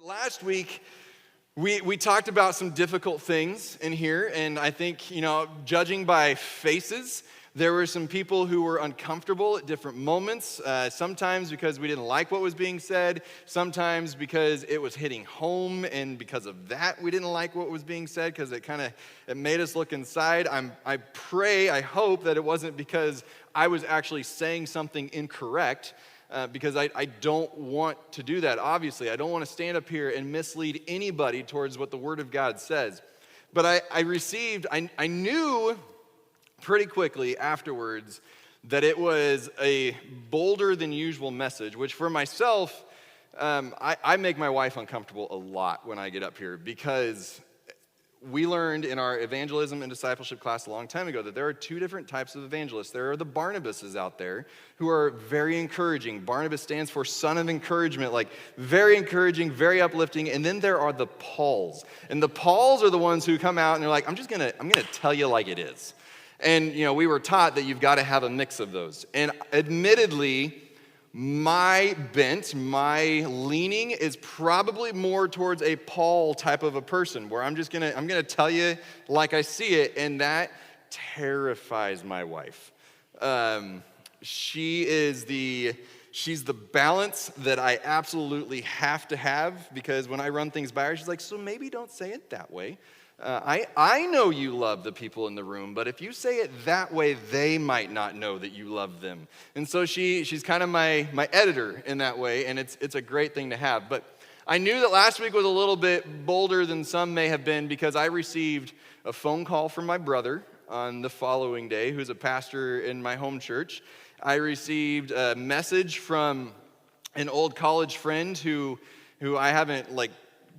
Last week, we talked about some difficult things in here, and I think, judging by faces, there were some people who were uncomfortable at different moments, sometimes because we didn't like what was being said, sometimes because it was hitting home, and because of that, we didn't like what was being said, because it made us look inside. I hope that it wasn't because I was actually saying something incorrect, because I don't want to do that, obviously. I don't want to stand up here and mislead anybody towards what the Word of God says. But I knew pretty quickly afterwards that it was a bolder than usual message, which for myself, I make my wife uncomfortable a lot when I get up here, because we learned in our evangelism and discipleship class a long time ago that there are two different types of evangelists. There are the Barnabases out there who are very encouraging. Barnabas stands for son of encouragement, like very encouraging, very uplifting. And then there are the Pauls. And the Pauls are the ones who come out and they're like, I'm gonna tell you like it is. And we were taught that you've got to have a mix of those. And admittedly, my bent, my leaning is probably more towards a Paul type of a person, where I'm gonna tell you like I see it, and that terrifies my wife. She's the balance that I absolutely have to have, because when I run things by her, she's like, so maybe don't say it that way. I know you love the people in the room, but if you say it that way, they might not know that you love them. And so she's kind of my editor in that way, and it's a great thing to have. But I knew that last week was a little bit bolder than some may have been, because I received a phone call from my brother on the following day, who's a pastor in my home church. I received a message from an old college friend who I haven't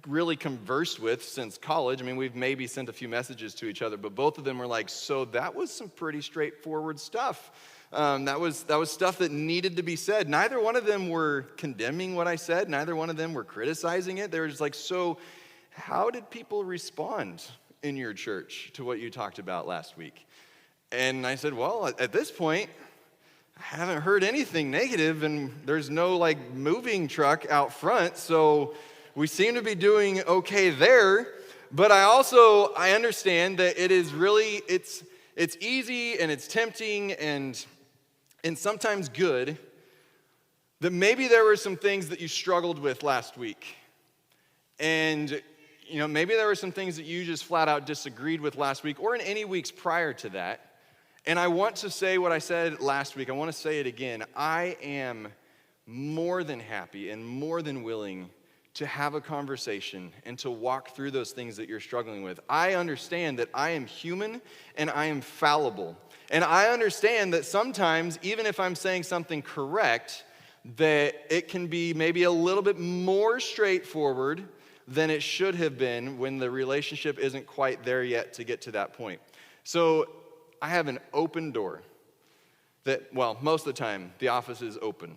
really conversed with since college. I mean, we've maybe sent a few messages to each other, but both of them were like, so that was some pretty straightforward stuff. That was stuff that needed to be said. Neither one of them were condemning what I said. Neither one of them were criticizing it. They were just like, so how did people respond in your church to what you talked about last week? And I said, well, at this point, I haven't heard anything negative, and there's no moving truck out front, so we seem to be doing okay there. But I understand that it is really, it's easy and it's tempting and sometimes good that maybe there were some things that you struggled with last week. And, maybe there were some things that you just flat out disagreed with last week or in any weeks prior to that. And I want to say what I said last week. I want to say it again. I am more than happy and more than willing to have a conversation and to walk through those things that you're struggling with. I understand that I am human and I am fallible. And I understand that sometimes, even if I'm saying something correct, that it can be maybe a little bit more straightforward than it should have been when the relationship isn't quite there yet to get to that point. So I have an open door that, most of the time, the office is open.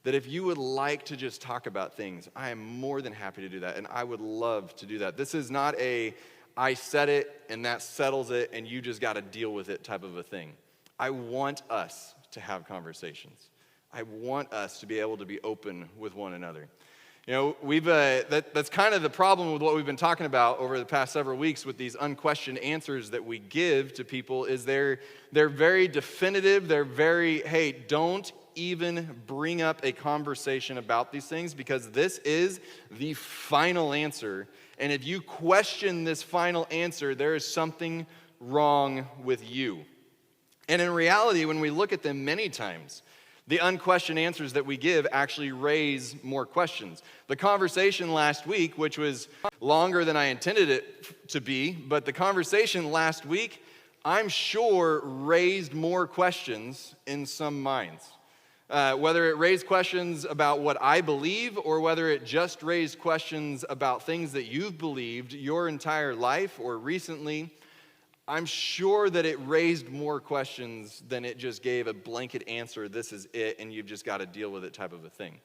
That if you would like to just talk about things, I am more than happy to do that, and I would love to do that. This is not I said it, and that settles it, and you just got to deal with it type of a thing. I want us to have conversations. I want us to be able to be open with one another. That's kind of the problem with what we've been talking about over the past several weeks with these unquestioned answers that we give to people, is they're very definitive. They're very, hey, don't even bring up a conversation about these things, because this is the final answer. And if you question this final answer, there is something wrong with you. And in reality, when we look at them many times, the unquestioned answers that we give actually raise more questions. The conversation last week, which was longer than I intended it to be, but the conversation last week, I'm sure, raised more questions in some minds. Whether it raised questions about what I believe, or whether it just raised questions about things that you've believed your entire life or recently, I'm sure that it raised more questions than it just gave a blanket answer, this is it, and you've just got to deal with it type of a thing.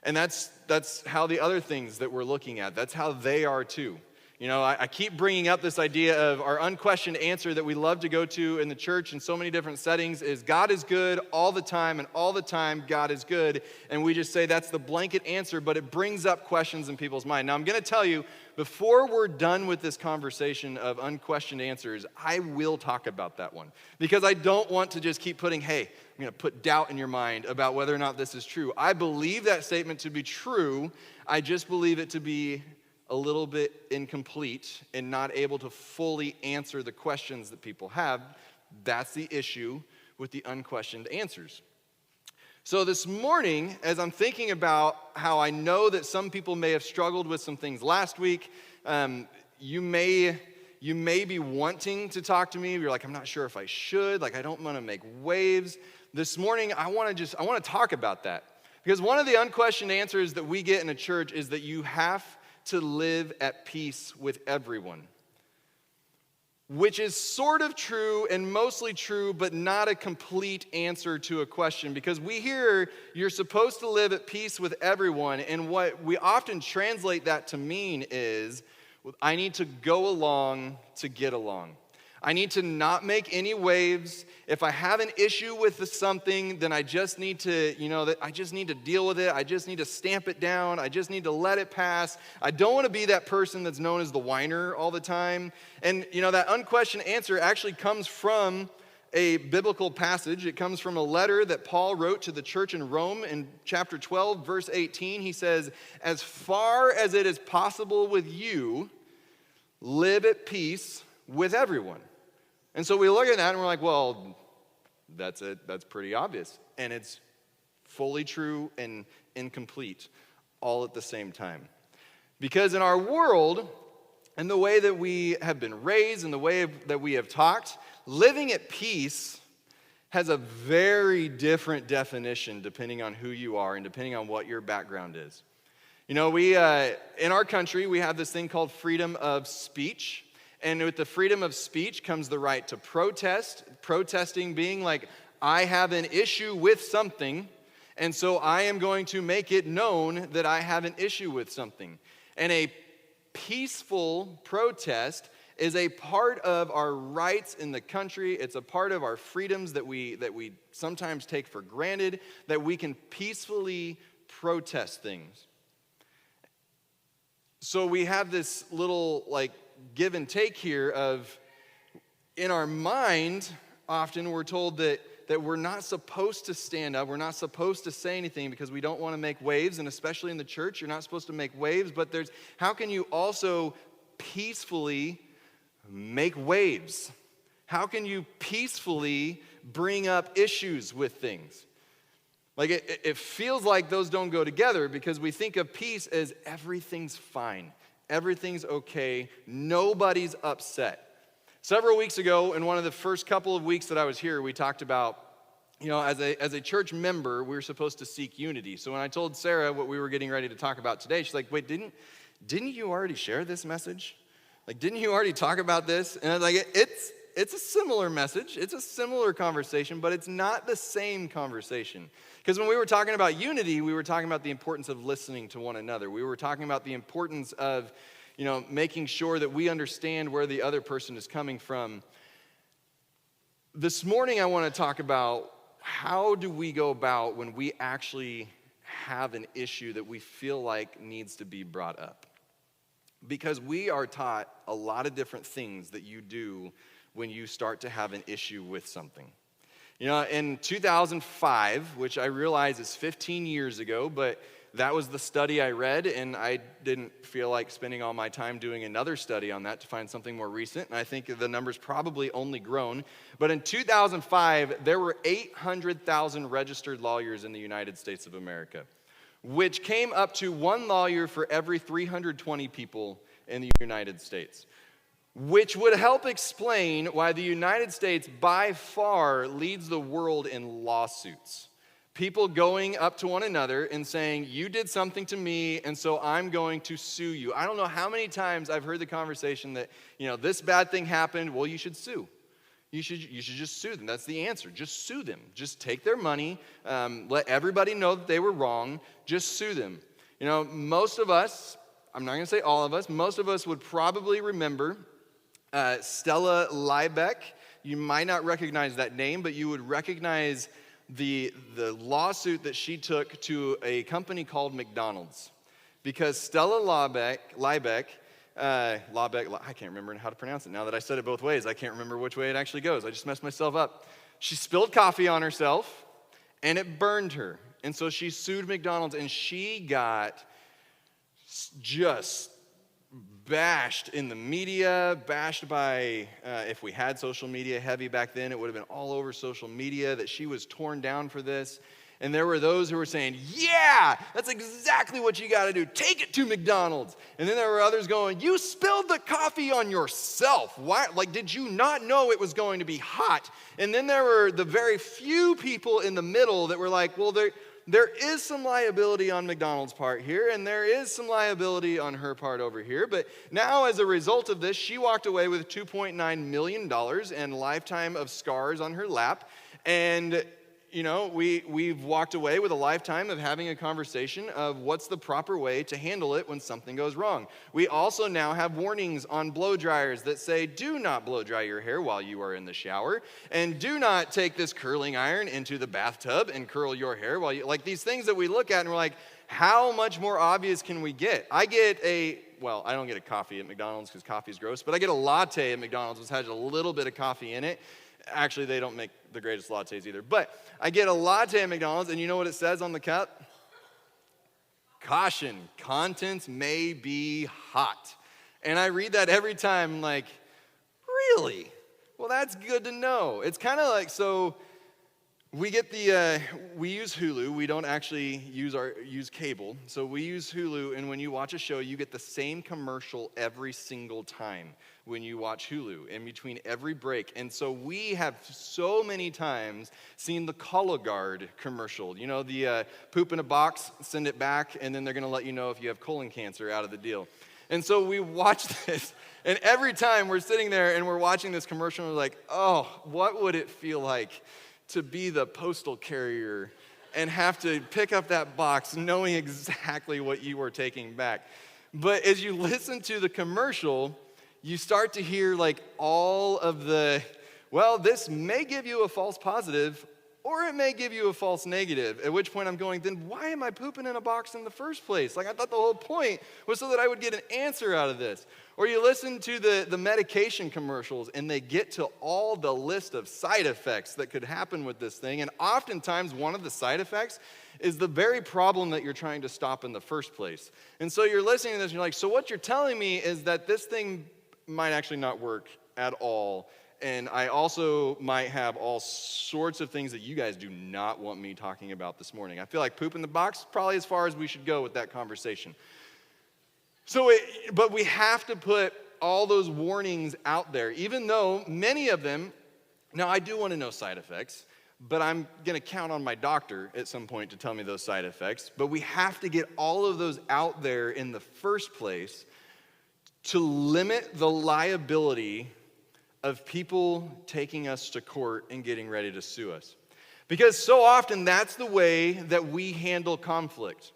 And that's how the other things that we're looking at, that's how they are too. You know, I keep bringing up this idea of our unquestioned answer that we love to go to in the church in so many different settings is God is good all the time, and all the time God is good. And we just say that's the blanket answer, but it brings up questions in people's mind. Now, I'm going to tell you, before we're done with this conversation of unquestioned answers, I will talk about that one. Because I don't want to just keep putting, hey, I'm going to put doubt in your mind about whether or not this is true. I believe that statement to be true. I just believe it to be a little bit incomplete and not able to fully answer the questions that people have. That's the issue with the unquestioned answers. So this morning, as I'm thinking about how I know that some people may have struggled with some things last week, you may be wanting to talk to me. You're like, I'm not sure if I should. Like, I don't want to make waves. This morning, I want to talk about that. Because one of the unquestioned answers that we get in a church is that you have to live at peace with everyone, which is sort of true and mostly true, but not a complete answer to a question, because we hear you're supposed to live at peace with everyone, and what we often translate that to mean is, I need to go along to get along. I need to not make any waves. If I have an issue with something, then I just need to, I just need to deal with it. I just need to stamp it down. I just need to let it pass. I don't want to be that person that's known as the whiner all the time. And, that unquestioned answer actually comes from a biblical passage. It comes from a letter that Paul wrote to the church in Rome in chapter 12, verse 18. He says, as far as it is possible with you, live at peace with everyone. And so we look at that and we're like, well, that's pretty obvious. And it's fully true and incomplete all at the same time. Because in our world, and the way that we have been raised and the way that we have talked, living at peace has a very different definition depending on who you are and depending on what your background is. We in our country, we have this thing called freedom of speech. And with the freedom of speech comes the right to protest, protesting being like, I have an issue with something, and so I am going to make it known that I have an issue with something. And a peaceful protest is a part of our rights in the country. It's a part of our freedoms that we sometimes take for granted, that we can peacefully protest things. So we have this little give and take here of, in our mind, often we're told that we're not supposed to stand up, we're not supposed to say anything because we don't want to make waves, and especially in the church, you're not supposed to make waves, but how can you also peacefully make waves? How can you peacefully bring up issues with things? It feels like those don't go together because we think of peace as everything's fine. Everything's okay. Nobody's upset. Several weeks ago, in one of the first couple of weeks that I was here, we talked about, as a church member, we were supposed to seek unity. So when I told Sarah what we were getting ready to talk about today, she's like, wait, didn't you already share this message? Didn't you already talk about this? And I was like, it's a similar message. It's a similar conversation, but it's not the same conversation. Because when we were talking about unity, we were talking about the importance of listening to one another. We were talking about the importance of, making sure that we understand where the other person is coming from. This morning, I want to talk about how do we go about when we actually have an issue that we feel like needs to be brought up. Because we are taught a lot of different things that you do when you start to have an issue with something. In 2005, which I realize is 15 years ago, but that was the study I read, and I didn't feel like spending all my time doing another study on that to find something more recent, and I think the number's probably only grown. But in 2005, there were 800,000 registered lawyers in the United States of America, which came up to one lawyer for every 320 people in the United States. Which would help explain why the United States by far leads the world in lawsuits. People going up to one another and saying, you did something to me, and so I'm going to sue you. I don't know how many times I've heard the conversation that, this bad thing happened, well, you should sue. You should just sue them. That's the answer. Just sue them. Just take their money. Let everybody know that they were wrong. Just sue them. Most of us I'm not going to say all of us, most of us would probably remember Stella Liebeck. You might not recognize that name, but you would recognize the lawsuit that she took to a company called McDonald's. Because Stella Liebeck, I can't remember how to pronounce it now that I said it both ways. I can't remember which way it actually goes. I just messed myself up. She spilled coffee on herself, and it burned her. And so she sued McDonald's, and she got just bashed in the media, bashed by, if we had social media heavy back then, it would have been all over social media that she was torn down for this. And there were those who were saying, yeah, that's exactly what you got to do. Take it to McDonald's. And then there were others going, you spilled the coffee on yourself. Why? Like, did you not know it was going to be hot? And then there were the very few people in the middle that were like, well, there is some liability on McDonald's part here, and there is some liability on her part over here. But now, as a result of this, she walked away with $2.9 million and a lifetime of scars on her lap. And you know, we've walked away with a lifetime of having a conversation of what's the proper way to handle it when something goes wrong. We also now have warnings on blow dryers that say, do not blow dry your hair while you are in the shower, and do not take this curling iron into the bathtub and curl your hair while you, like these things that we look at and we're like, how much more obvious can we get? I don't get a coffee at McDonald's because coffee's gross, but I get a latte at McDonald's which has a little bit of coffee in it. Actually, they don't make the greatest lattes either. But I get a latte at McDonald's, and you know what it says on the cup? Caution, contents may be hot. And I read that every time, like, really? Well, that's good to know. It's kind of like, so we get we use Hulu. We don't actually use cable. So we use Hulu, and when you watch a show, you get the same commercial every single time when you watch Hulu, in between every break. And so we have so many times seen the Cologuard commercial. You know, the poop in a box, send it back, and then they're going to let you know if you have colon cancer out of the deal. And so we watch this, and every time we're sitting there and we're watching this commercial, and we're like, oh, what would it feel like to be the postal carrier and have to pick up that box knowing exactly what you were taking back? But as you listen to the commercial, you start to hear like all of the, well, this may give you a false positive or it may give you a false negative, at which point I'm going, then why am I pooping in a box in the first place? Like, I thought the whole point was so that I would get an answer out of this. Or you listen to the medication commercials and they get to all the list of side effects that could happen with this thing, and oftentimes one of the side effects is the very problem that you're trying to stop in the first place. And so you're listening to this and you're like, so what you're telling me is that this thing might actually not work at all, and I also might have all sorts of things that you guys do not want me talking about this morning. I feel like poop in the box is probably as far as we should go with that conversation. But we have to put all those warnings out there, even though many of them, now I do want to know side effects, but I'm going to count on my doctor at some point to tell me those side effects. But we have to get all of those out there in the first place to limit the liability of people taking us to court and getting ready to sue us. Because so often that's the way that we handle conflict.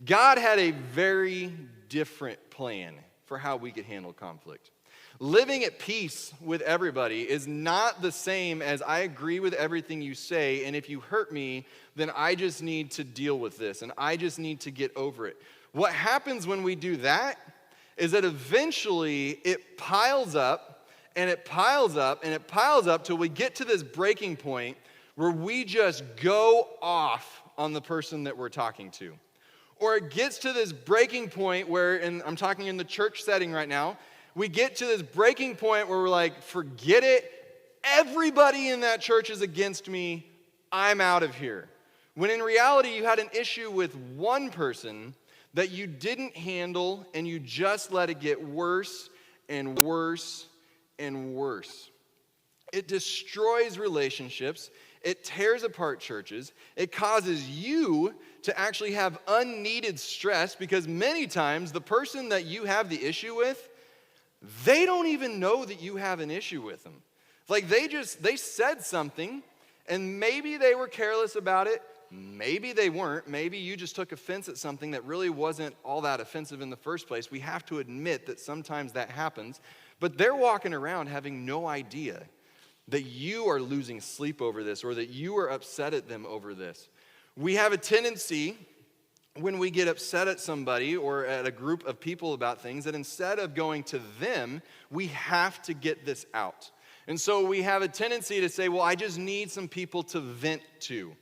God had a very different plan for how we could handle conflict. Living at peace with everybody is not the same as I agree with everything you say, and if you hurt me, then I just need to deal with this, and I just need to get over it. What happens when we do that is that eventually it piles up, and it piles up, and it piles up till we get to this breaking point where we just go off on the person that we're talking to. Or it gets to this breaking point where, and I'm talking in the church setting right now, we get to this breaking point where we're like, forget it, everybody in that church is against me, I'm out of here. When in reality, you had an issue with one person that you didn't handle, and you just let it get worse and worse and worse. It destroys relationships. It tears apart churches. It causes you to actually have unneeded stress, because many times the person that you have the issue with, they don't even know that you have an issue with them. Like they said something, and maybe they were careless about it, Maybe they weren't. Maybe you just took offense at something that really wasn't all that offensive in the first place. We have to admit that sometimes that happens. But they're walking around having no idea that you are losing sleep over this or that you are upset at them over this. We have a tendency when we get upset at somebody or at a group of people about things that instead of going to them, we have to get this out. And so we have a tendency to say, well, I just need some people to vent to.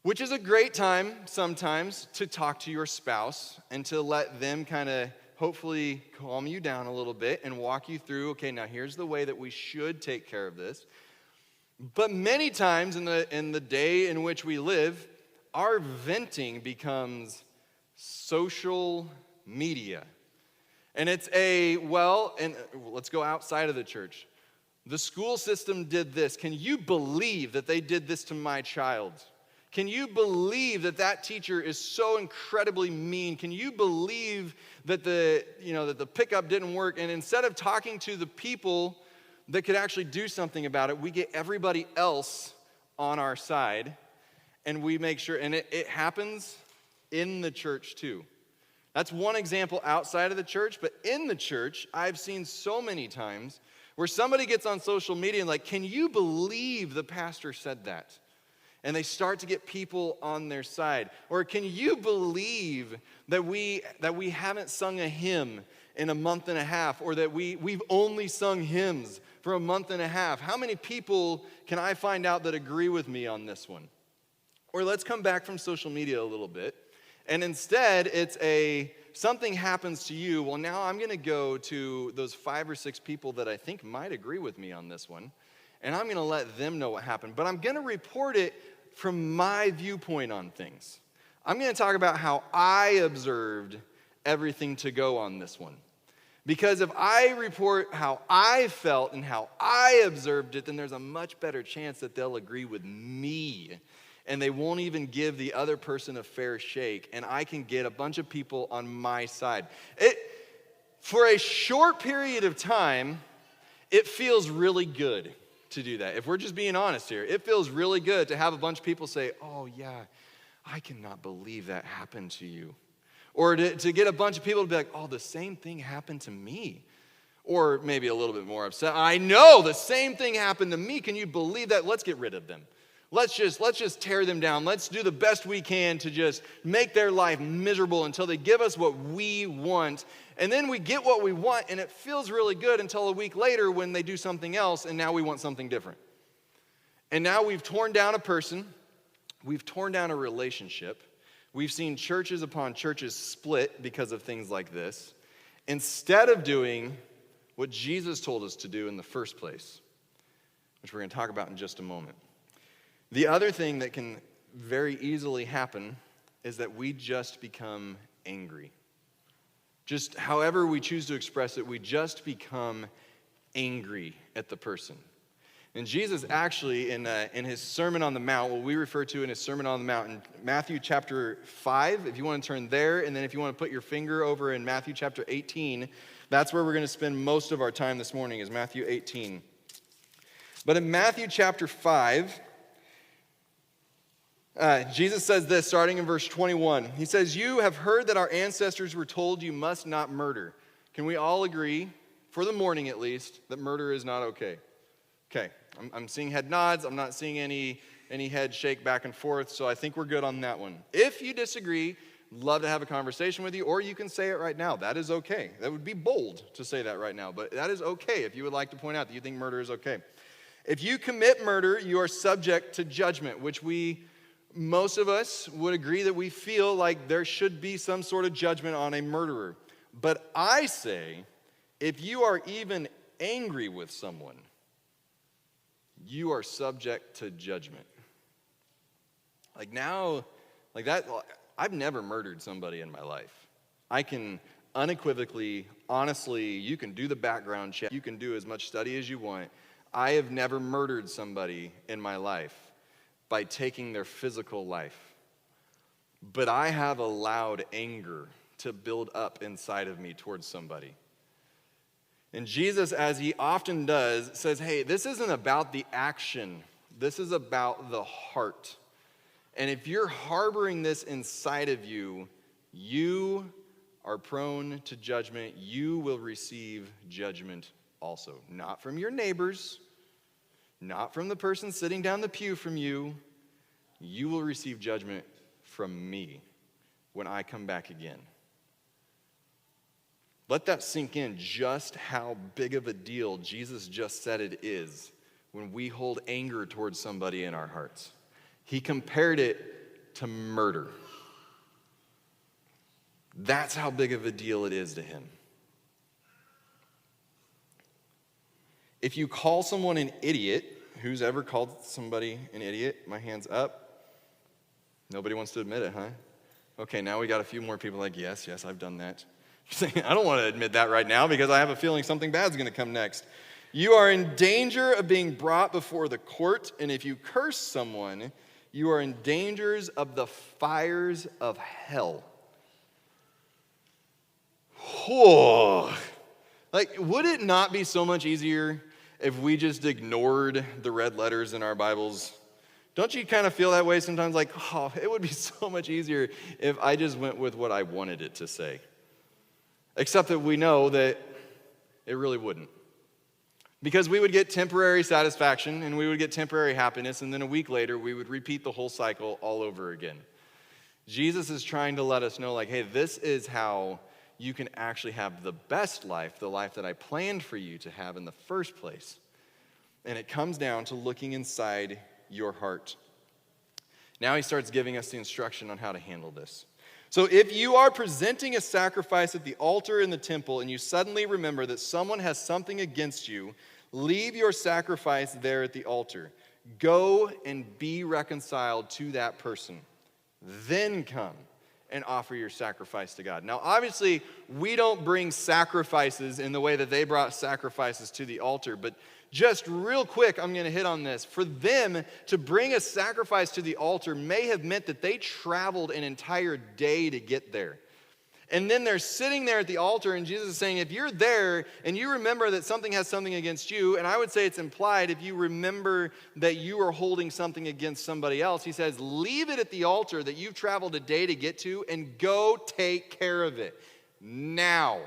Which is a great time sometimes to talk to your spouse and to let them kind of hopefully calm you down a little bit and walk you through, okay, now here's the way that we should take care of this. But many times in the day in which we live, our venting becomes social media. And it's and let's go outside of the church. The school system did this. Can you believe that they did this to my child? Can you believe that that teacher is so incredibly mean? Can you believe that the pickup didn't work? And instead of talking to the people that could actually do something about it, we get everybody else on our side, and we make sure, and it happens in the church too. That's one example outside of the church, but in the church, I've seen so many times where somebody gets on social media and like, can you believe the pastor said that? And they start to get people on their side. Or can you believe that we haven't sung a hymn in a month and a half, or that we've only sung hymns for a month and a half? How many people can I find out that agree with me on this one? Or let's come back from social media a little bit. And instead, it's something happens to you. Well, now I'm going to go to those 5 or 6 people that I think might agree with me on this one, and I'm going to let them know what happened. But I'm going to report it from my viewpoint on things. I'm going to talk about how I observed everything to go on this one. Because if I report how I felt and how I observed it, then there's a much better chance that they'll agree with me. And they won't even give the other person a fair shake. And I can get a bunch of people on my side. For a short period of time, it feels really good to do that. If we're just being honest here, it feels really good to have a bunch of people say, oh yeah, I cannot believe that happened to you. Or to get a bunch of people to be like, oh, the same thing happened to me. Or maybe a little bit more upset. I know the same thing happened to me. Can you believe that? Let's get rid of them. Let's just tear them down. Let's do the best we can to just make their life miserable until they give us what we want. And then we get what we want, and it feels really good until a week later when they do something else, and now we want something different. And now we've torn down a person. We've torn down a relationship. We've seen churches upon churches split because of things like this, instead of doing what Jesus told us to do in the first place, which we're going to talk about in just a moment. The other thing that can very easily happen is that we just become angry. Just however we choose to express it, we just become angry at the person. And Jesus actually, in his Sermon on the Mount, what we refer to in his Sermon on the Mount, in Matthew chapter 5, if you want to turn there, and then if you want to put your finger over in Matthew chapter 18, that's where we're going to spend most of our time this morning, is Matthew 18. But in Matthew chapter 5, Jesus says this, starting in verse 21. He says, you have heard that our ancestors were told you must not murder. Can we all agree, for the morning at least, that murder is not okay? Okay, I'm seeing head nods. I'm not seeing any head shake back and forth, so I think we're good on that one. If you disagree, love to have a conversation with you, or you can say it right now. That is okay. That would be bold to say that right now, but that is okay if you would like to point out that you think murder is okay. If you commit murder, you are subject to judgment, which most of us would agree that we feel like there should be some sort of judgment on a murderer. But I say, if you are even angry with someone, you are subject to judgment. I've never murdered somebody in my life. I can unequivocally, honestly, you can do the background check, you can do as much study as you want. I have never murdered somebody in my life by taking their physical life. But I have allowed anger to build up inside of me towards somebody. And Jesus, as he often does, says, hey, this isn't about the action. This is about the heart. And if you're harboring this inside of you, you are prone to judgment. You will receive judgment also. Not from your neighbors, not from the person sitting down the pew from you. You will receive judgment from me when I come back again. Let that sink in just how big of a deal Jesus just said it is when we hold anger towards somebody in our hearts. He compared it to murder. That's how big of a deal it is to him. If you call someone an idiot, who's ever called somebody an idiot? My hand's up. Nobody wants to admit it, huh? Okay, now we got a few more people like, yes, I've done that. I don't want to admit that right now because I have a feeling something bad's going to come next. You are in danger of being brought before the court, and if you curse someone, you are in dangers of the fires of hell. Oh, like, would it not be so much easier if we just ignored the red letters in our Bibles? Don't you kind of feel that way sometimes? Like, oh, it would be so much easier if I just went with what I wanted it to say. Except that we know that it really wouldn't. Because we would get temporary satisfaction and we would get temporary happiness, and then a week later we would repeat the whole cycle all over again. Jesus is trying to let us know, like, hey, this is how you can actually have the best life, the life that I planned for you to have in the first place. And it comes down to looking inside your heart. Now he starts giving us the instruction on how to handle this. So if you are presenting a sacrifice at the altar in the temple and you suddenly remember that someone has something against you, leave your sacrifice there at the altar. Go and be reconciled to that person. Then come and offer your sacrifice to God. Now, obviously, we don't bring sacrifices in the way that they brought sacrifices to the altar, but just real quick, I'm going to hit on this. For them to bring a sacrifice to the altar may have meant that they traveled an entire day to get there. And then they're sitting there at the altar, and Jesus is saying, if you're there and you remember that something has something against you, and I would say it's implied if you remember that you are holding something against somebody else, he says, leave it at the altar that you've traveled a day to get to and go take care of it now.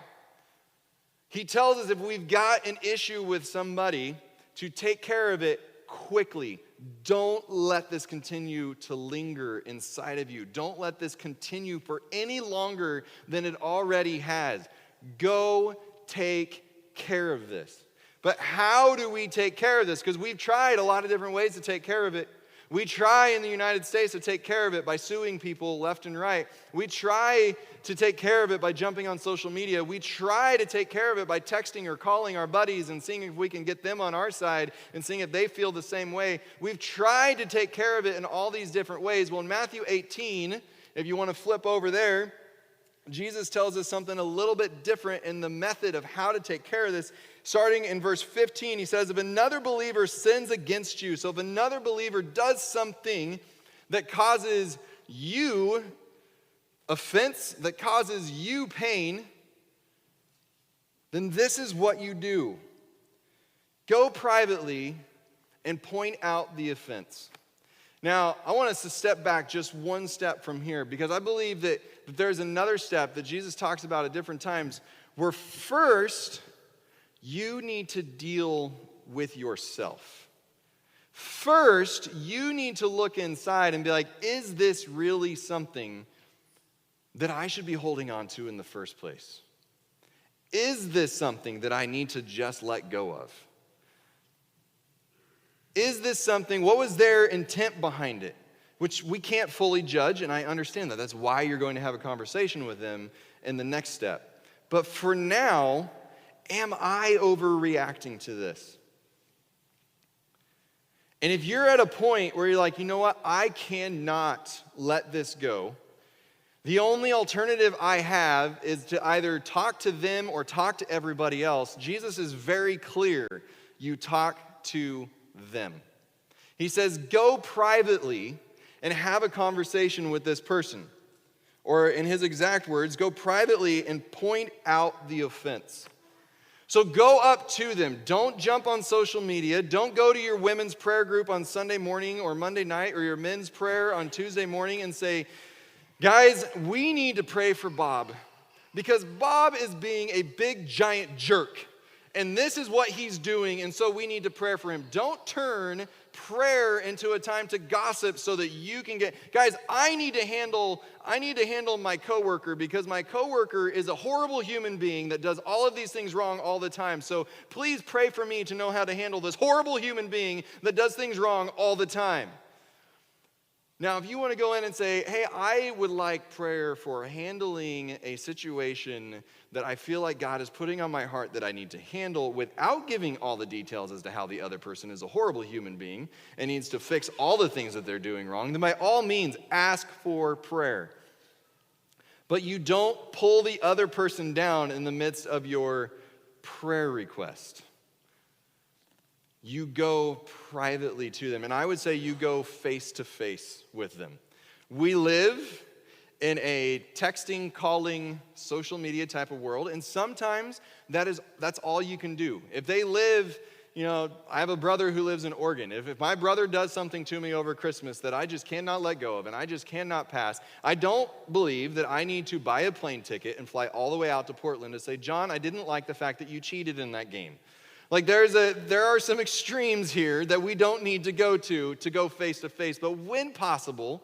He tells us if we've got an issue with somebody, to take care of it quickly. Don't let this continue to linger inside of you. Don't let this continue for any longer than it already has. Go take care of this. But how do we take care of this? Because we've tried a lot of different ways to take care of it. We try in the United States to take care of it by suing people left and right. We try to take care of it by jumping on social media. We try to take care of it by texting or calling our buddies and seeing if we can get them on our side and seeing if they feel the same way. We've tried to take care of it in all these different ways. Well, in Matthew 18, if you want to flip over there, Jesus tells us something a little bit different in the method of how to take care of this. Starting in verse 15, he says, if another believer sins against you, so if another believer does something that causes you offense, that causes you pain, then this is what you do. Go privately and point out the offense. Now, I want us to step back just one step from here because I believe that there's another step that Jesus talks about at different times where first you need to deal with yourself. First, you need to look inside and be like, is this really something that I should be holding on to in the first place? Is this something that I need to just let go of? Is this something, what was their intent behind it? Which we can't fully judge, and I understand that. That's why you're going to have a conversation with them in the next step. But for now, am I overreacting to this? And if you're at a point where you're like, you know what, I cannot let this go, the only alternative I have is to either talk to them or talk to everybody else. Jesus is very clear. You talk to them. He says, go privately and have a conversation with this person. Or in his exact words, go privately and point out the offense. So go up to them. Don't jump on social media. Don't go to your women's prayer group on Sunday morning or Monday night or your men's prayer on Tuesday morning and say, guys, we need to pray for Bob because Bob is being a big, giant jerk. And this is what he's doing, and so we need to pray for him. Don't turn prayer into a time to gossip so that you can get, guys, I need to handle my coworker because my coworker is a horrible human being that does all of these things wrong all the time. So please pray for me to know how to handle this horrible human being that does things wrong all the time. Now, if you want to go in and say, hey, I would like prayer for handling a situation that I feel like God is putting on my heart that I need to handle without giving all the details as to how the other person is a horrible human being and needs to fix all the things that they're doing wrong, then by all means, ask for prayer. But you don't pull the other person down in the midst of your prayer request. You go privately to them. And I would say you go face to face with them. We live in a texting, calling, social media type of world. And sometimes that's all you can do. If they live, I have a brother who lives in Oregon. If my brother does something to me over Christmas that I just cannot let go of and I just cannot pass, I don't believe that I need to buy a plane ticket and fly all the way out to Portland to say, John, I didn't like the fact that you cheated in that game. Like there are some extremes here that we don't need to go go face to face. But when possible,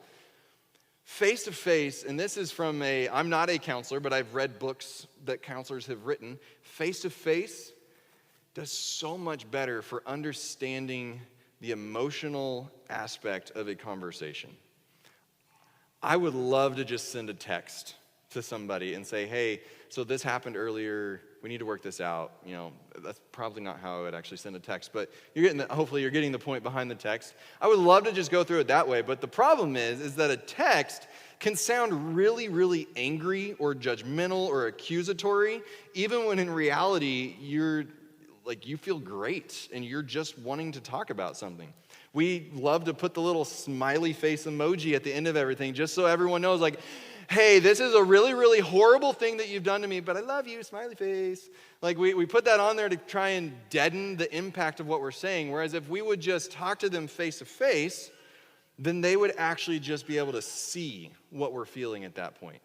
face to face, and this is from I'm not a counselor, but I've read books that counselors have written. Face to face does so much better for understanding the emotional aspect of a conversation. I would love to just send a text to somebody and say, hey, so this happened earlier. We need to work this out. That's probably not how I would actually send a text, but hopefully you're getting the point behind the text. I would love to just go through it that way, but the problem is that a text can sound really, really angry or judgmental or accusatory, even when in reality you feel great and you're just wanting to talk about something. We love to put the little smiley face emoji at the end of everything just so everyone knows, like, hey, this is a really, really horrible thing that you've done to me, but I love you, smiley face. Like we put that on there to try and deaden the impact of what we're saying, whereas if we would just talk to them face to face, then they would actually just be able to see what we're feeling at that point.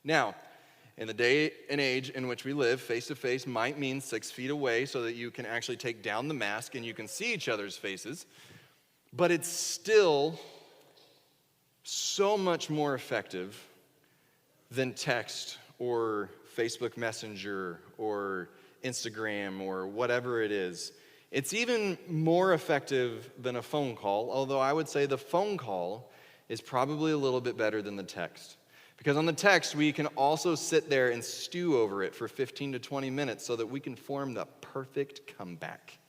Now, in the day and age in which we live, face to face might mean 6 feet away so that you can actually take down the mask and you can see each other's faces, but it's still so much more effective than text or Facebook Messenger or Instagram or whatever it is. It's even more effective than a phone call, although I would say the phone call is probably a little bit better than the text. Because on the text, we can also sit there and stew over it for 15 to 20 minutes so that we can form the perfect comeback.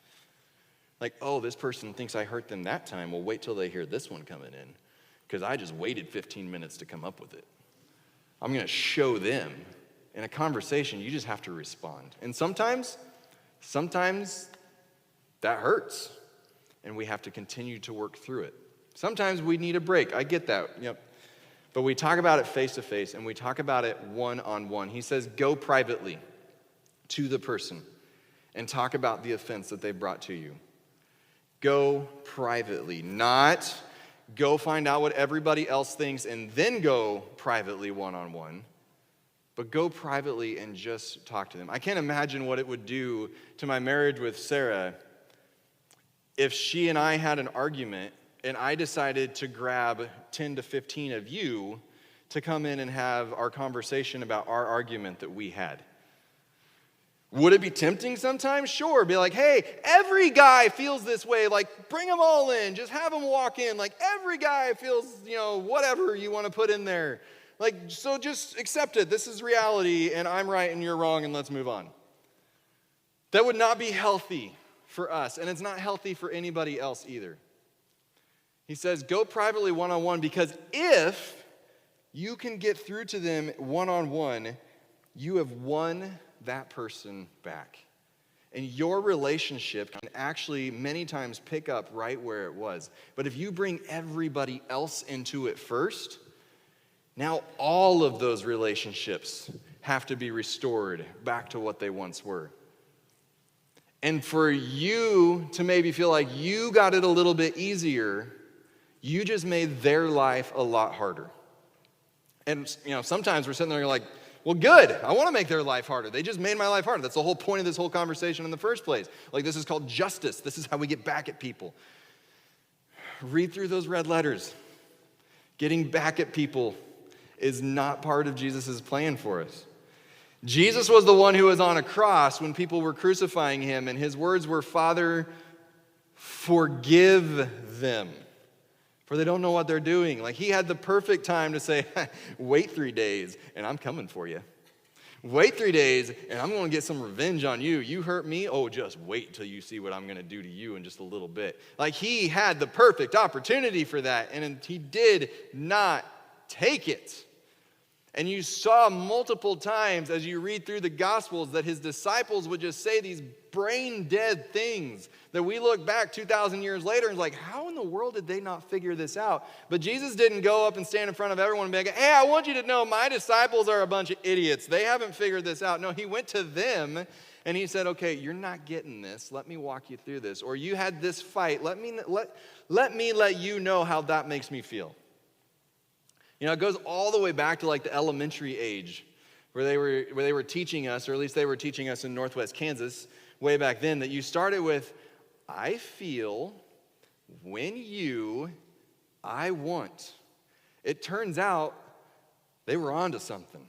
Like, oh, this person thinks I hurt them that time. Well, wait till they hear this one coming in. Because I just waited 15 minutes to come up with it. I'm going to show them. In a conversation, you just have to respond. And sometimes that hurts. And we have to continue to work through it. Sometimes we need a break. I get that. Yep. But we talk about it face to face and we talk about it one-on-one. He says, go privately to the person and talk about the offense that they brought to you. Go privately, not go find out what everybody else thinks and then go privately one-on-one, but go privately and just talk to them. I can't imagine what it would do to my marriage with Sarah if she and I had an argument and I decided to grab 10 to 15 of you to come in and have our conversation about our argument that we had. Would it be tempting sometimes? Sure. Be like, hey, every guy feels this way. Like, bring them all in. Just have them walk in. Like, every guy feels, whatever you want to put in there. Like, so just accept it. This is reality, and I'm right and you're wrong, and let's move on. That would not be healthy for us, and it's not healthy for anybody else either. He says, go privately one-on-one, because if you can get through to them one-on-one, you have won that person back. And your relationship can actually many times pick up right where it was. But if you bring everybody else into it first, now all of those relationships have to be restored back to what they once were. And for you to maybe feel like you got it a little bit easier, you just made their life a lot harder. And sometimes we're sitting there like, well, good. I want to make their life harder. They just made my life harder. That's the whole point of this whole conversation in the first place. Like, this is called justice. This is how we get back at people. Read through those red letters. Getting back at people is not part of Jesus' plan for us. Jesus was the one who was on a cross when people were crucifying him, and his words were, Father, forgive them, for they don't know what they're doing. Like, he had the perfect time to say, wait 3 days, and I'm coming for you. Wait 3 days, and I'm going to get some revenge on you. You hurt me? Oh, just wait until you see what I'm going to do to you in just a little bit. Like, he had the perfect opportunity for that, and he did not take it. And you saw multiple times as you read through the Gospels that his disciples would just say these brain-dead things that we look back 2,000 years later and like, how in the world did they not figure this out? But Jesus didn't go up and stand in front of everyone and be like, hey, I want you to know my disciples are a bunch of idiots. They haven't figured this out. No, he went to them and he said, okay, you're not getting this. Let me walk you through this. Or you had this fight. Let me let you know how that makes me feel. It goes all the way back to like the elementary age where they were teaching us, or at least they were teaching us in Northwest Kansas way back then, that you started with, I feel, when you, I want. It turns out they were onto something,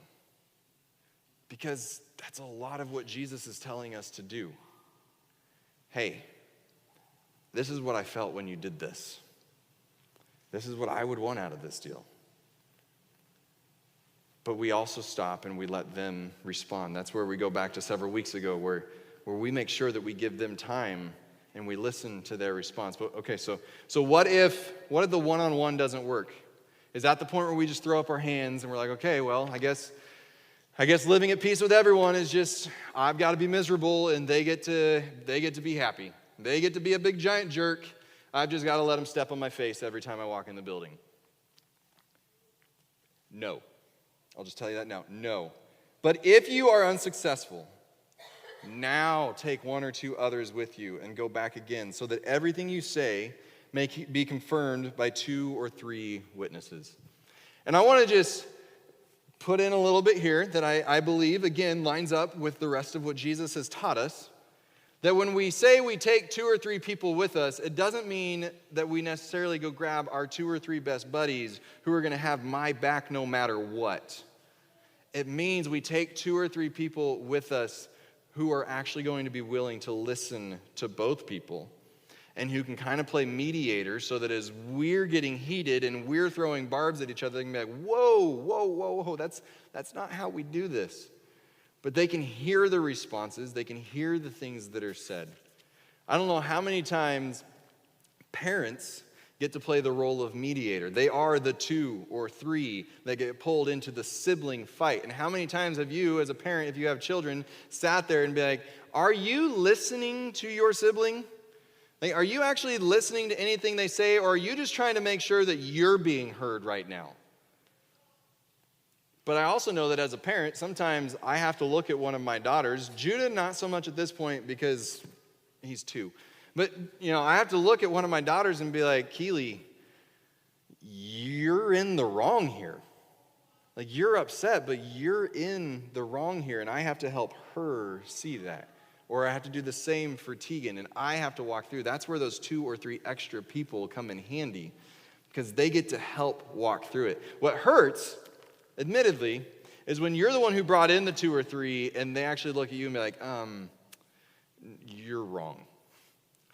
because that's a lot of what Jesus is telling us to do. Hey, this is what I felt when you did this. This is what I would want out of this deal. But we also stop and we let them respond. That's where we go back to several weeks ago where we make sure that we give them time and we listen to their response. But okay, so what if the one-on-one doesn't work? Is that the point where we just throw up our hands and we're like, okay, well, I guess living at peace with everyone is just, I've got to be miserable and they get to be happy. They get to be a big giant jerk. I've just got to let them step on my face every time I walk in the building. No. I'll just tell you that now. No. But if you are unsuccessful, now take one or two others with you and go back again so that everything you say may be confirmed by 2 or 3 witnesses. And I want to just put in a little bit here that I believe, again, lines up with the rest of what Jesus has taught us. That when we say we take 2 or 3 people with us, it doesn't mean that we necessarily go grab our 2 or 3 best buddies who are going to have my back no matter what. It means we take 2 or 3 people with us who are actually going to be willing to listen to both people and who can kind of play mediator so that as we're getting heated and we're throwing barbs at each other, they can be like, whoa, that's not how we do this. But they can hear the responses. They can hear the things that are said. I don't know how many times parents get to play the role of mediator. They are the 2 or 3 that get pulled into the sibling fight. And how many times have you, as a parent, if you have children, sat there and be like, are you listening to your sibling? Like, are you actually listening to anything they say, or are you just trying to make sure that you're being heard right now? But I also know that as a parent, sometimes I have to look at one of my daughters. Judah, not so much at this point because he's 2. But, I have to look at one of my daughters and be like, Keely, you're in the wrong here. Like, you're upset, but you're in the wrong here, and I have to help her see that. Or I have to do the same for Tegan, and I have to walk through. That's where those 2 or 3 extra people come in handy, because they get to help walk through it. What hurts, admittedly, is when you're the one who brought in the 2 or 3, and they actually look at you and be like, you're wrong.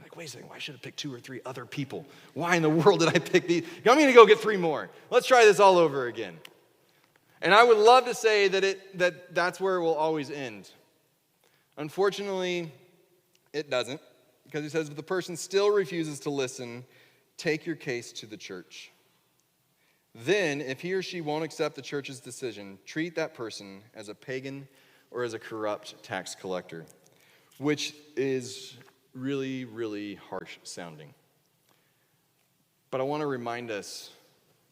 Like, wait a second, why should I pick 2 or 3 other people? Why in the world did I pick these? I'm going to go get 3 more. Let's try this all over again. And I would love to say that that's where it will always end. Unfortunately, it doesn't, because he says, if the person still refuses to listen, take your case to the church. Then, if he or she won't accept the church's decision, treat that person as a pagan or as a corrupt tax collector, which is really, really harsh sounding. But I want to remind us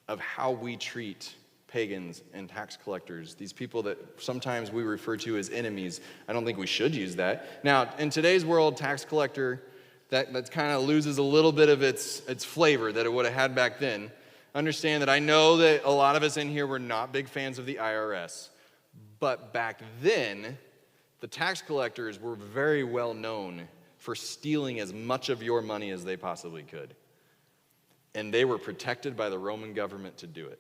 of how we treat pagans and tax collectors, these people that sometimes we refer to as enemies. I don't think we should use that. Now, in today's world, tax collector, that kind of loses a little bit of its flavor that it would have had back then. Understand that I know that a lot of us in here were not big fans of the IRS, but back then, the tax collectors were very well known for stealing as much of your money as they possibly could. And they were protected by the Roman government to do it.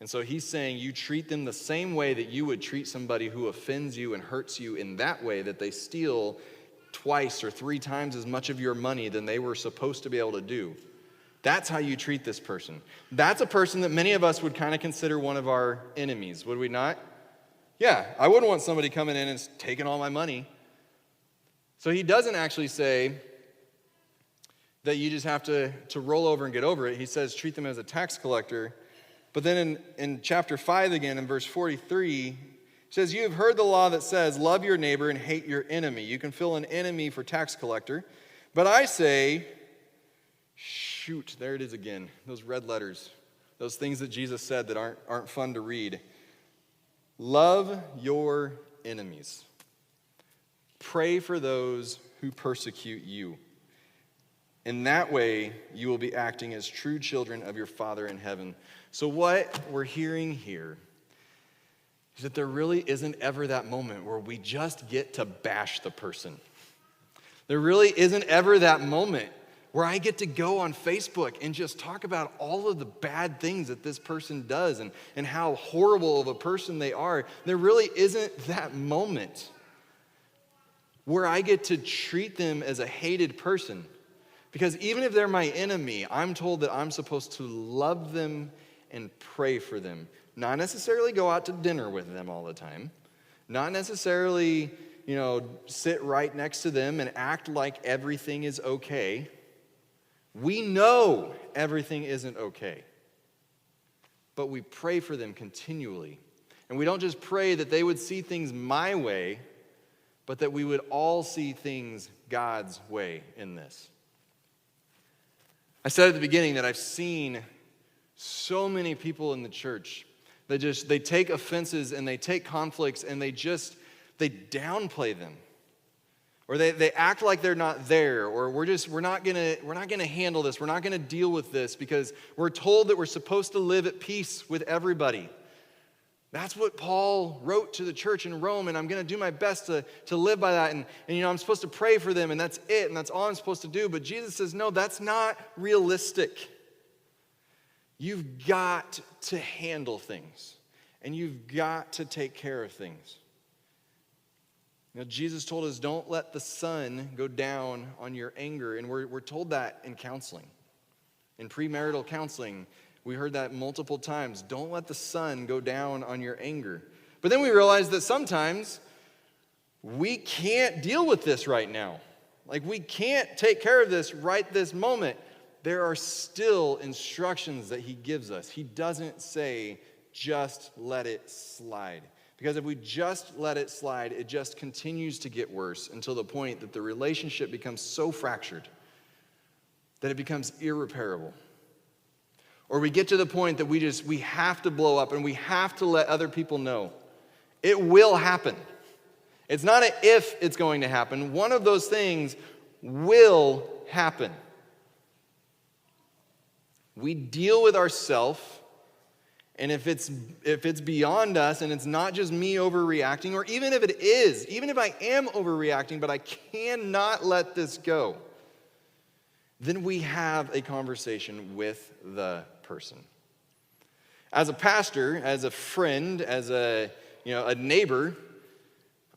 And so he's saying you treat them the same way that you would treat somebody who offends you and hurts you in that way, that they steal twice or 3 times as much of your money than they were supposed to be able to do. That's how you treat this person. That's a person that many of us would kind of consider one of our enemies, would we not? Yeah, I wouldn't want somebody coming in and taking all my money. So he doesn't actually say that you just have to roll over and get over it. He says treat them as a tax collector. But then in chapter 5 again, in verse 43, it says, you have heard the law that says, love your neighbor and hate your enemy. You can fill an enemy for tax collector. But I say, shoot, there it is again. Those red letters. Those things that Jesus said that aren't fun to read. Love your enemies. Pray for those who persecute you. In that way, you will be acting as true children of your Father in heaven. So what we're hearing here is that there really isn't ever that moment where we just get to bash the person. There really isn't ever that moment where I get to go on Facebook and just talk about all of the bad things that this person does and how horrible of a person they are. There really isn't that moment where I get to treat them as a hated person. Because even if they're my enemy, I'm told that I'm supposed to love them and pray for them. Not necessarily go out to dinner with them all the time. Not necessarily, sit right next to them and act like everything is okay. We know everything isn't okay. But we pray for them continually. And we don't just pray that they would see things my way, but that we would all see things God's way in this. I said at the beginning that I've seen so many people in the church that they take offenses and they take conflicts and they downplay them. Or they act like they're not there, or we're not gonna handle this, we're not gonna deal with this because we're told that we're supposed to live at peace with everybody. That's what Paul wrote to the church in Rome, and I'm going to do my best to live by that. And I'm supposed to pray for them, and that's it, and that's all I'm supposed to do. But Jesus says, no, that's not realistic. You've got to handle things, and you've got to take care of things. Jesus told us, don't let the sun go down on your anger, and we're told that in counseling. In premarital counseling, we heard that multiple times. Don't let the sun go down on your anger. But then we realized that sometimes we can't deal with this right now. Like we can't take care of this right this moment. There are still instructions that he gives us. He doesn't say, just let it slide. Because if we just let it slide, it just continues to get worse until the point that the relationship becomes so fractured that it becomes irreparable. Or we get to the point that we have to blow up and we have to let other people know. It will happen. It's not an if it's going to happen. One of those things will happen. We deal with ourselves, and if it's beyond us and it's not just me overreacting, or even if it is, even if I am overreacting, but I cannot let this go, then we have a conversation with the person. As a pastor, as a friend, as a neighbor,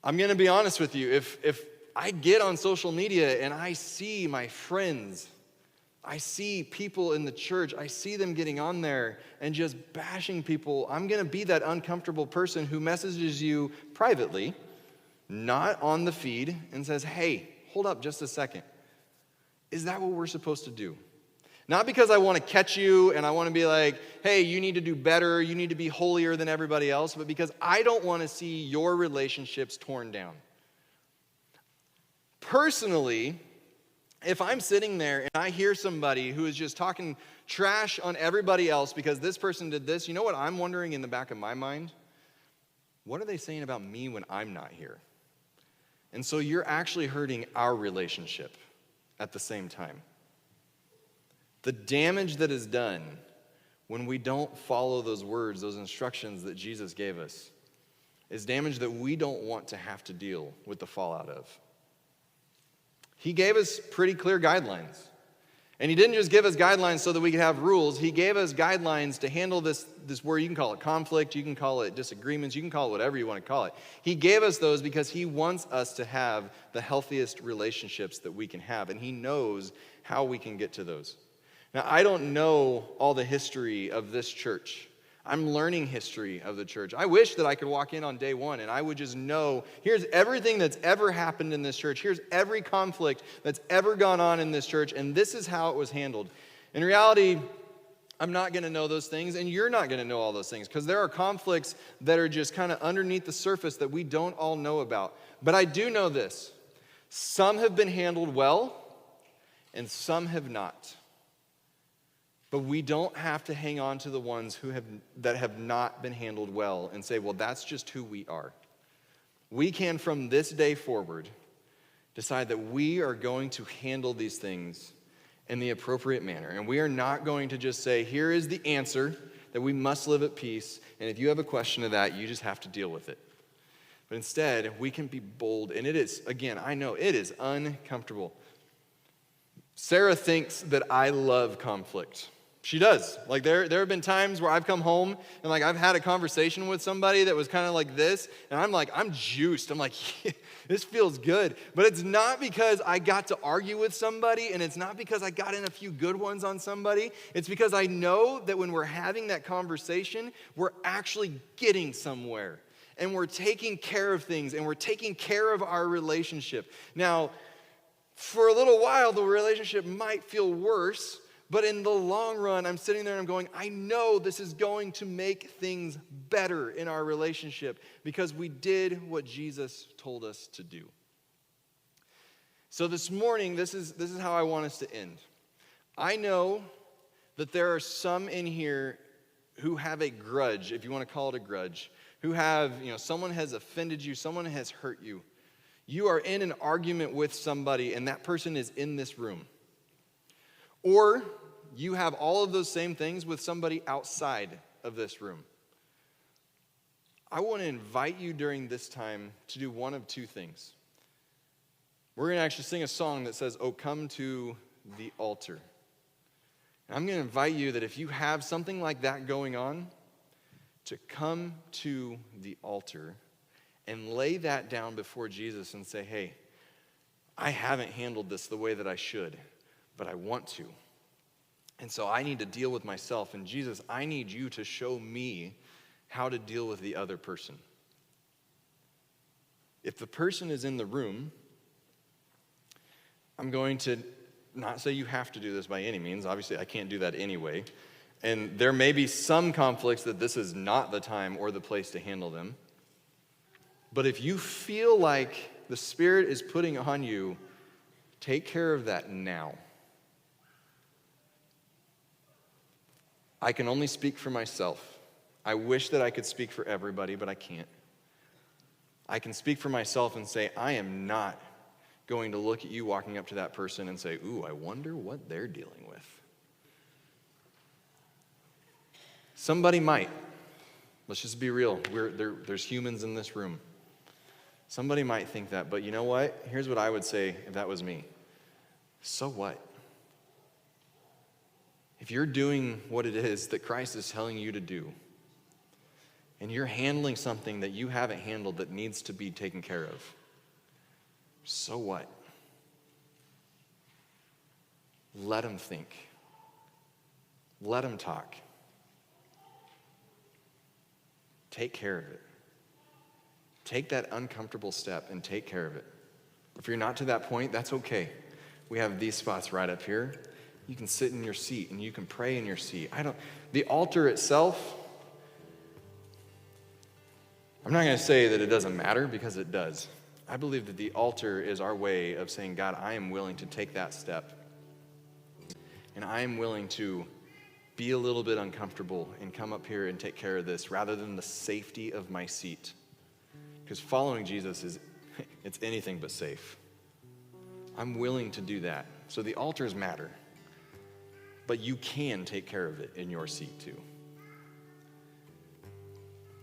I'm going to be honest with you. If I get on social media and I see my friends, I see people in the church, I see them getting on there and just bashing people, I'm going to be that uncomfortable person who messages you privately, not on the feed, and says, hey, hold up just a second. Is that what we're supposed to do? Not because I want to catch you and I want to be like, hey, you need to do better, you need to be holier than everybody else, but because I don't want to see your relationships torn down. Personally, If I'm sitting there and I hear somebody who is just talking trash on everybody else because this person did this, you know what I'm wondering in the back of my mind? What are they saying about me when I'm not here? And so you're actually hurting our relationship at the same time. The damage that is done when we don't follow those words, those instructions that Jesus gave us, is damage that we don't want to have to deal with the fallout of. He gave us pretty clear guidelines. And he didn't just give us guidelines so that we could have rules. He gave us guidelines to handle this word. You can call it conflict. You can call it disagreements. You can call it whatever you want to call it. He gave us those because he wants us to have the healthiest relationships that we can have. And he knows how we can get to those. Now, I don't know all the history of this church. I'm learning history of the church. I wish that I could walk in on day one and I would just know, here's everything that's ever happened in this church. Here's every conflict that's ever gone on in this church, and this is how it was handled. In reality, I'm not going to know those things, and you're not going to know all those things, because there are conflicts that are just kind of underneath the surface that we don't all know about. But I do know this. Some have been handled well, and some have not. But we don't have to hang on to the ones that have not been handled well and say, well, that's just who we are. We can, from this day forward, decide that we are going to handle these things in the appropriate manner. And we are not going to just say, here is the answer, that we must live at peace, and if you have a question of that, you just have to deal with it. But instead, we can be bold, and it is, again, I know it is uncomfortable. Sarah thinks that I love conflict. She does. Like there have been times where I've come home and like I've had a conversation with somebody that was kind of like this, and I'm juiced. I'm like, yeah, this feels good. But it's not because I got to argue with somebody, and it's not because I got in a few good ones on somebody. It's because I know that when we're having that conversation, we're actually getting somewhere, and we're taking care of things, and we're taking care of our relationship. Now, for a little while, the relationship might feel worse, but in the long run, I'm sitting there and I'm going, I know this is going to make things better in our relationship because we did what Jesus told us to do. So this morning, this is how I want us to end. I know that there are some in here who have a grudge, if you want to call it a grudge, who have, someone has offended you, someone has hurt you. You are in an argument with somebody, and that person is in this room. Or you have all of those same things with somebody outside of this room. I want to invite you during this time to do one of two things. We're going to actually sing a song that says, "Oh, come to the altar." And I'm going to invite you that if you have something like that going on, to come to the altar and lay that down before Jesus and say, hey, I haven't handled this the way that I should, but I want to. And so I need to deal with myself. And Jesus, I need you to show me how to deal with the other person. If the person is in the room, I'm going to not say you have to do this by any means. Obviously, I can't do that anyway. And there may be some conflicts that this is not the time or the place to handle them. But if you feel like the Spirit is putting on you, take care of that now. I can only speak for myself. I wish that I could speak for everybody, but I can't. I can speak for myself and say, I am not going to look at you walking up to that person and say, ooh, I wonder what they're dealing with. Somebody might. Let's just be real. There's humans in this room. Somebody might think that, but you know what? Here's what I would say if that was me. So what? If you're doing what it is that Christ is telling you to do, and you're handling something that you haven't handled that needs to be taken care of, so what? Let them think. Let them talk. Take care of it. Take that uncomfortable step and take care of it. If you're not to that point, that's okay. We have these spots right up here. You can sit in your seat and you can pray in your seat. The altar itself, I'm not going to say that it doesn't matter, because it does. I believe that the altar is our way of saying, God, I am willing to take that step. And I am willing to be a little bit uncomfortable and come up here and take care of this rather than the safety of my seat. Because following Jesus it's anything but safe. I'm willing to do that. So the altars matter. But you can take care of it in your seat too.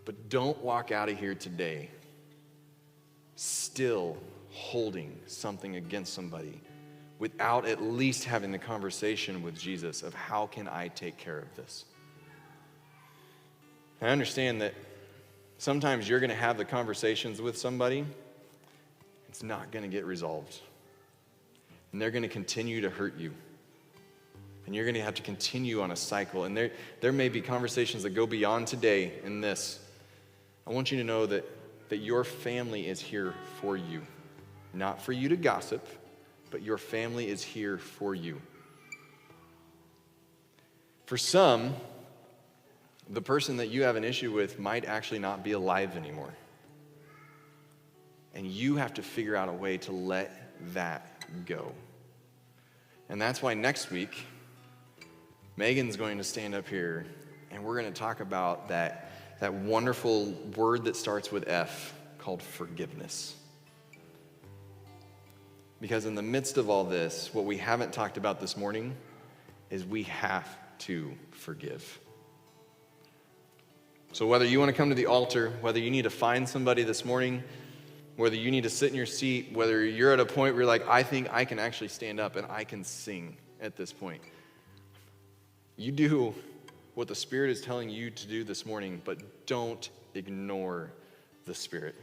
But don't walk out of here today still holding something against somebody without at least having the conversation with Jesus of how can I take care of this. I understand that sometimes you're going to have the conversations with somebody, it's not going to get resolved. And they're going to continue to hurt you. And you're going to have to continue on a cycle. And there may be conversations that go beyond today in this. I want you to know that your family is here for you. Not for you to gossip, but your family is here for you. For some, the person that you have an issue with might actually not be alive anymore. And you have to figure out a way to let that go. And that's why next week, Megan's going to stand up here and we're going to talk about that wonderful word that starts with F called forgiveness. Because in the midst of all this, what we haven't talked about this morning is we have to forgive. So whether you want to come to the altar, whether you need to find somebody this morning, whether you need to sit in your seat, whether you're at a point where you're like, I think I can actually stand up and I can sing at this point. You do what the Spirit is telling you to do this morning, but don't ignore the Spirit.